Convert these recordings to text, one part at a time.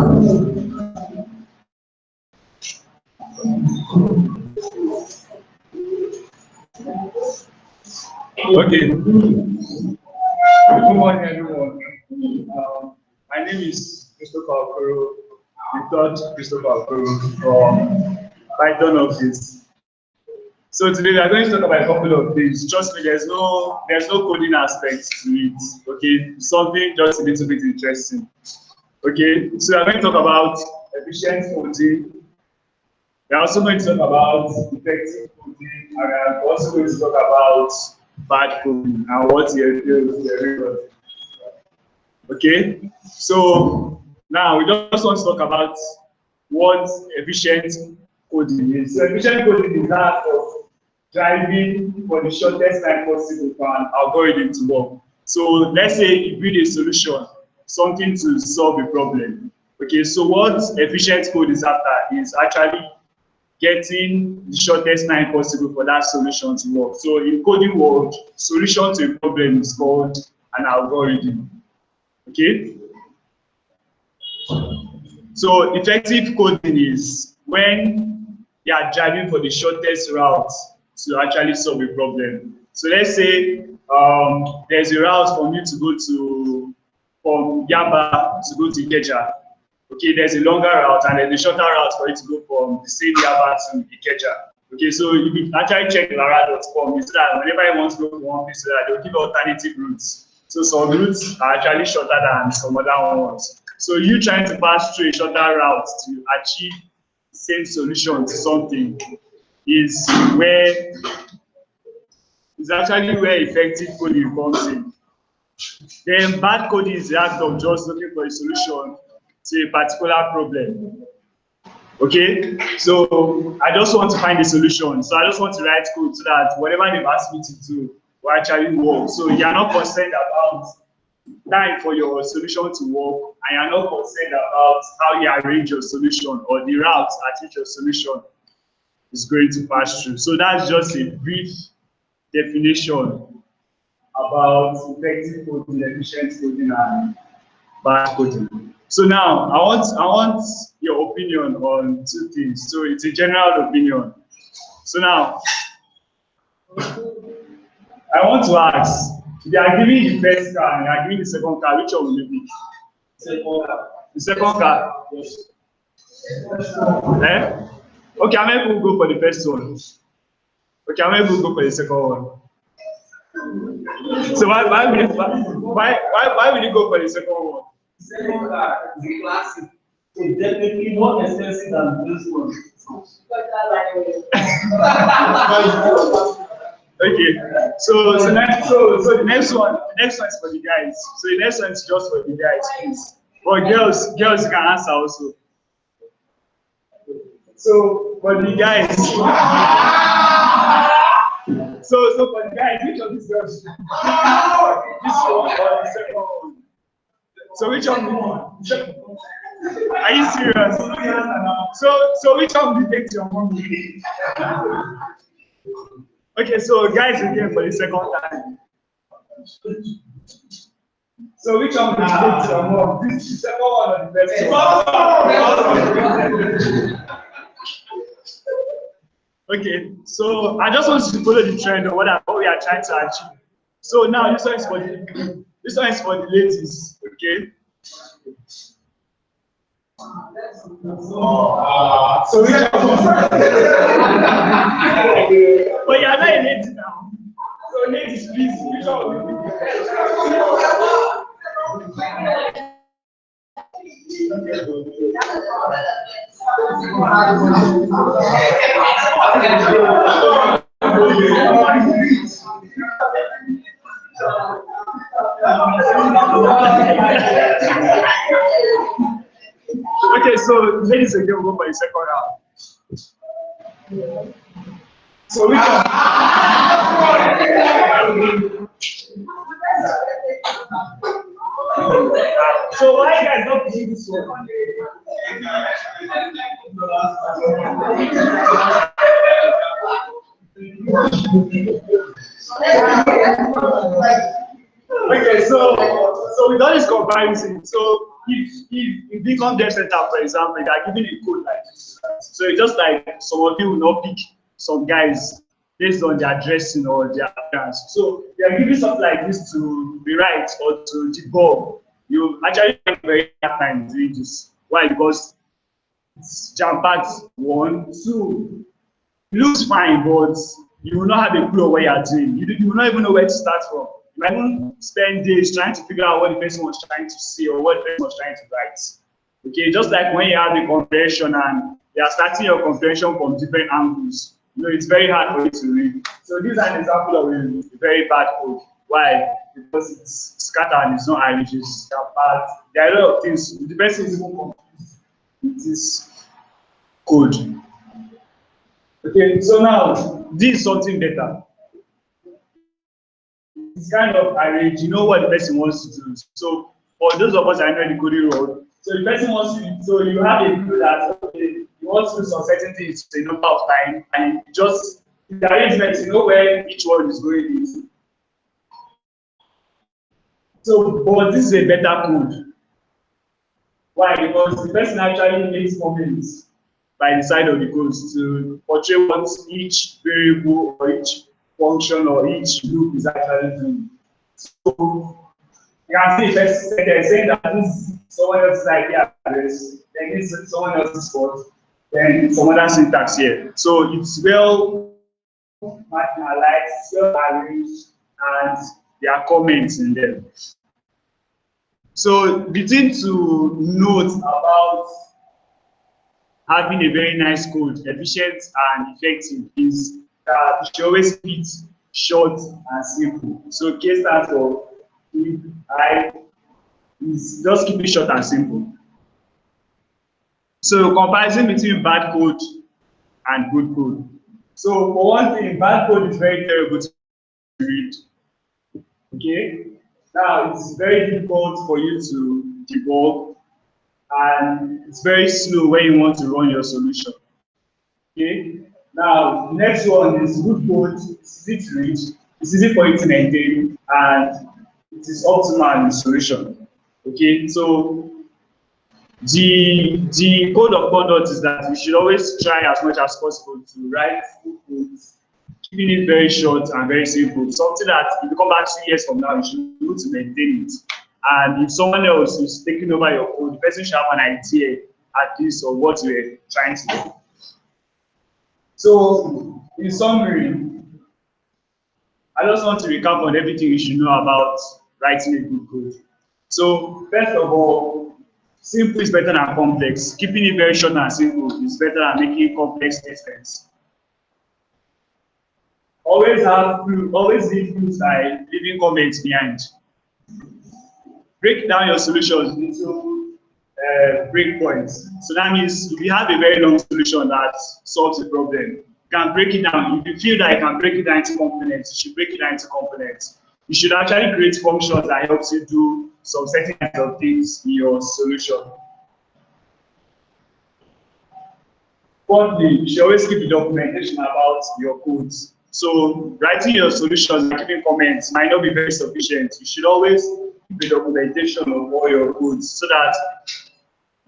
Okay. Good morning, everyone. My name is Christopher Okoro, the third Christopher Okoro from Python office. So today we are going to talk about a couple of things. Trust me, there's no coding aspect to it. Okay, something just a little bit interesting. Okay, so we are going to talk about efficient coding. We are also going to talk about effective coding, and we are also going to talk about bad coding and what the entails. Okay, so now we just want to talk about what efficient coding is. So efficient coding is that of driving for the shortest time possible for an algorithm to work. So let's say you build a solution, something to solve a problem. Okay, so what efficient code is after is actually getting the shortest time possible for that solution to work. So in coding world, solution to a problem is called an algorithm. Okay. So effective coding is when you are driving for the shortest route to actually solve a problem. So let's say there's a route for you to go from Yaba to go to Ikeja. Okay, there's a longer route and there's a shorter route for you to go from the same Yaba to Ikeja. Okay, so you can actually check Lara.com so that whenever you want to go from one place to that, they'll give alternative routes. So some routes are actually shorter than some other ones. So you trying to pass through a shorter route to achieve the same solution to something is actually where effective coding comes in. Then bad coding is the act of just looking for a solution to a particular problem. Okay, so I just want to find a solution. So I just want to write code so that whatever they've asked me to do will actually work. So you are not concerned about time for your solution to work, and you are not concerned about how you arrange your solution or the route at which your solution is going to pass through. So that's just a brief definition about effective coding, efficient coding, and bad coding. So now I want your opinion on two things. So it's a general opinion. So now I want to ask, if you are giving the first car and you are giving the second car, which one will you pick? Second car. The second car? Yes. Eh? Okay, how many people go for the first one? Okay, how many people go for the second one? So why will you go for the second one? The second car is a classic. So definitely more expensive than this one. Okay, so the next one is for the guys. So the next one is just for the guys, please. But girls you can answer also. So for the guys, so for the guys, which of these girls? This one or the second one? So which one do you want? Are you serious? So which one do you take to your mommy? Okay, so guys again for the second time. So which one do you take to your mom? This is the second one or the first one? Okay, so I just want you to follow the trend of what we are trying to achieve. So now this one is for the ladies, okay? So which one? But you are not a lady now. So ladies, please, which one? Okay, so ladies again, we'll go for the second round. So which one? So why you guys not picking this one? Okay, so with all this comparison, so if if Become Dev Center, for example, they are giving a code like this. So it's just like some of you will not pick some guys based on their dressing or their appearance. So they are giving something like this to rewrite or to debug. You actually find very hard time doing this. Why? Because it's jam-packed. 1, 2. It looks fine, but you will not have a clue of what you are doing. You will not even know where to start from. You might even spend days trying to figure out what the person was trying to say or what the person was trying to write. Okay, just like when you have a comprehension and they are starting your comprehension from different angles, it's very hard for you to read. So this is an example of a very bad code. Why? Because it's scattered, it's not arranged, it's bad. There are a lot of things. The person is even confused with this code. Okay, so now this is something better. It's kind of arranged, you know what the person wants to do. So for those of us that know the coding role, so the person wants to, so you have a clue that okay, you want to do some certain things a number of times, and just the arrangement, you know where each one is going into. So, but this is a better code. Why? Because the person actually makes comments by the side of the code to portray what each variable or each function or each loop is actually doing. So you can see first saying that this is someone else's IP address, then this is someone else's code, then some other syntax here. So it's well marginalized, well arranged, and there are comments in there. So the thing to note about having a very nice code, efficient and effective, is that it should always be short and simple. So K stands for I is just keep it short and simple. So comparison between bad code and good code. So for one thing, bad code is very terrible to read. Okay? Now it's very difficult for you to debug, and it's very slow when you want to run your solution. Okay. Now, the next one is good code. It's easy to read, it's easy for you to maintain, and it is optimal in solution. Okay. So the code of conduct is that you should always try as much as possible to write good codes, keeping it very short and very simple. Something that if you come back 2 years from now, you should be able to maintain it. And if someone else is taking over your code, the person should have an idea at least of what you're trying to do. So, in summary, I just want to recap on everything you should know about writing a good code. So, first of all, simple is better than complex. Keeping it very short and simple is better than making complex statements. Always leave clues by leaving comments behind. Break down your solutions into breakpoints. So that means if you have a very long solution that solves a problem, you can break it down. If you feel that you can break it down into components, you should break it down into components. You should actually create functions that helps you do some certain kinds of things in your solution. Fourthly, you should always keep the documentation about your codes. So writing your solutions and keeping comments might not be very sufficient. You should always keep the documentation of all your codes so that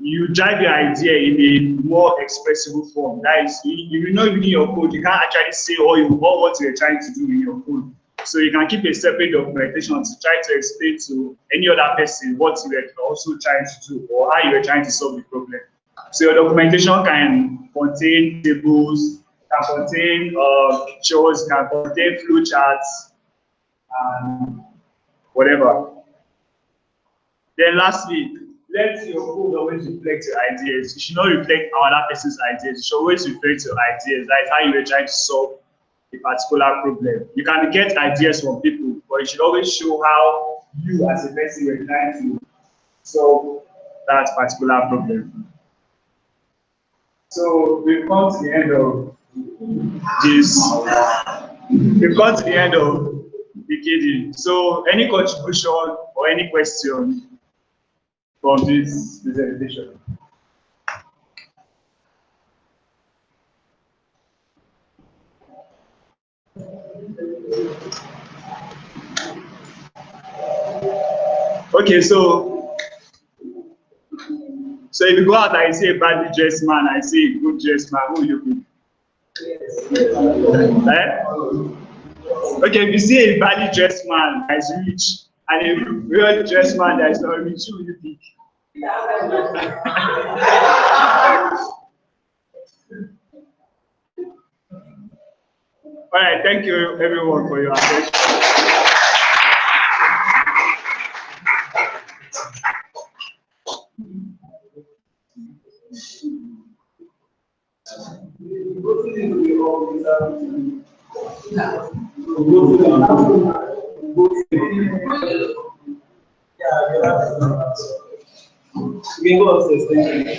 you drive your idea in a more expressible form. That is, you know, in your code, you can't actually say all what you're trying to do in your code. So you can keep a separate documentation to try to explain to any other person what you were also trying to do or how you were trying to solve the problem. So your documentation can contain tables, can contain pictures, can contain flowcharts, and whatever. Then lastly, let your code always reflect your ideas. You should not reflect another person's ideas. You should always reflect your ideas. That is how you were trying to solve a particular problem. You can get ideas from people, but you should always show how you as a person were trying to solve that particular problem. So we've come to the end of this. We've come to the end of BKD. So any contribution or any question from this presentation? Okay, so So if you go out and you see a badly dressed man, I see a good dressed man, who will you pick? Eh? Okay, if you see a badly dressed man that is rich and a well dressed man that is not rich, who will you pick? All right, thank you everyone for your attention. We go upstairs.